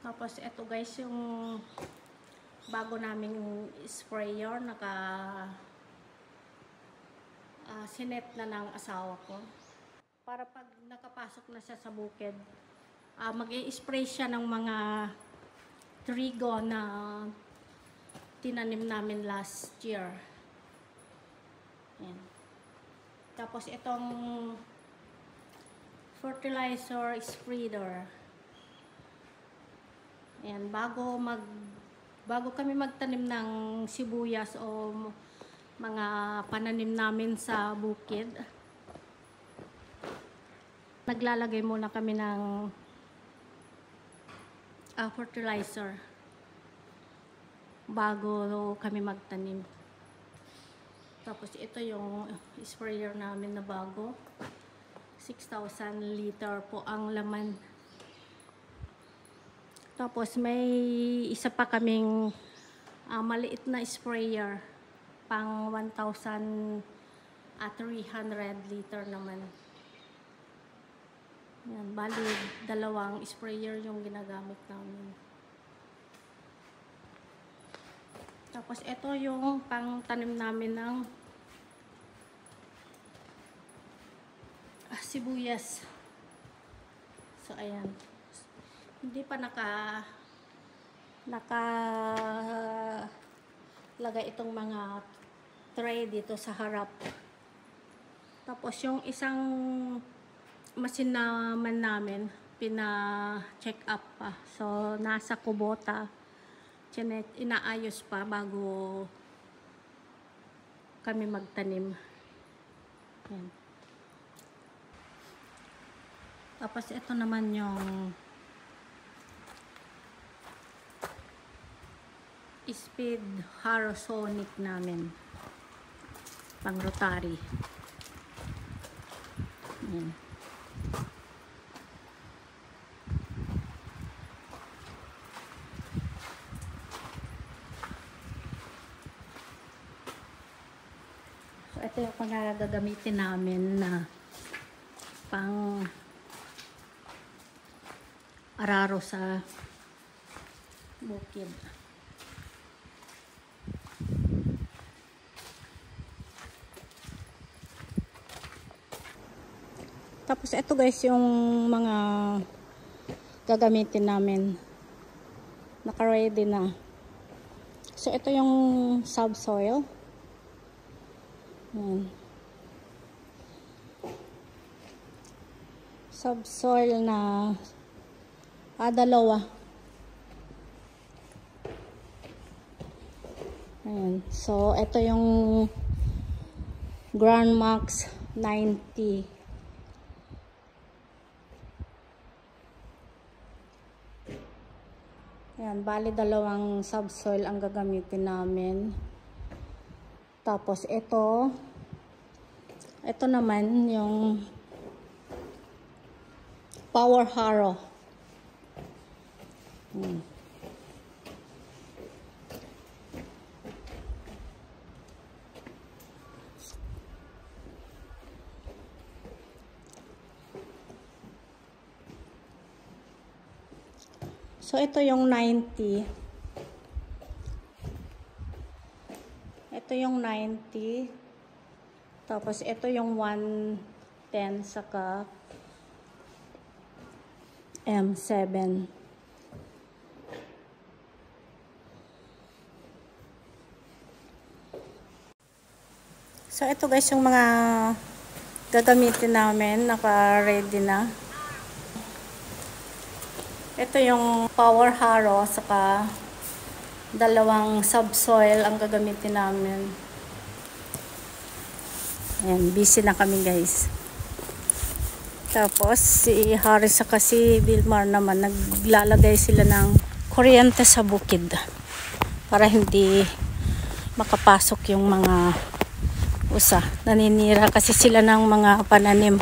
Tapos ito guys yung bago naming sprayer, sinet na ng asawa ko. Para pag nakapasok na siya sa bukid, mag-i-spray siya ng mga trigo na tinanim namin last year. Ayan. Tapos itong fertilizer spreader. Ayan, bago kami magtanim ng sibuyas o mga pananim namin sa bukid, naglalagay muna kami ng fertilizer bago kami magtanim. Tapos ito yung sprayer namin na bago, 6,000 liter po ang laman. Tapos may isa pa kaming maliit na sprayer pang 1,300 liter naman. Yan, bali dalawang sprayer yung ginagamit namin. Tapos ito yung pang tanim namin ng sibuyas. So ayan, hindi pa nakalagay itong mga tray dito sa harap. Tapos yung isang machine naman namin, pina-check up pa. So, nasa kubota. Inaayos pa bago kami magtanim. Yan. Tapos, ito naman yung speed harrow sonic namin. Pang rotary. Yan. Ito yung gagamitin namin na pang araro sa bukid. Tapos ito guys yung mga gagamitin namin. Naka-ready na. So ito yung subsoil. Ayan. Subsoil na dalawa. Ayan. So ito yung Grand Max 90. Ayan, bali dalawang subsoil ang gagamitin namin. Tapos ito naman yung power harrow. So ito yung 90. Ito yung 90. Tapos ito yung 110 saka M7. So ito guys yung mga gagamitin namin, naka-ready na. Ito yung power harrow saka dalawang subsoil ang gagamitin namin. Ayan, busy na kami guys. Tapos si Harris saka si Vilmar naman naglalagay sila ng kuryente sa bukid para hindi makapasok yung mga usa. Naninira kasi sila ng mga pananim.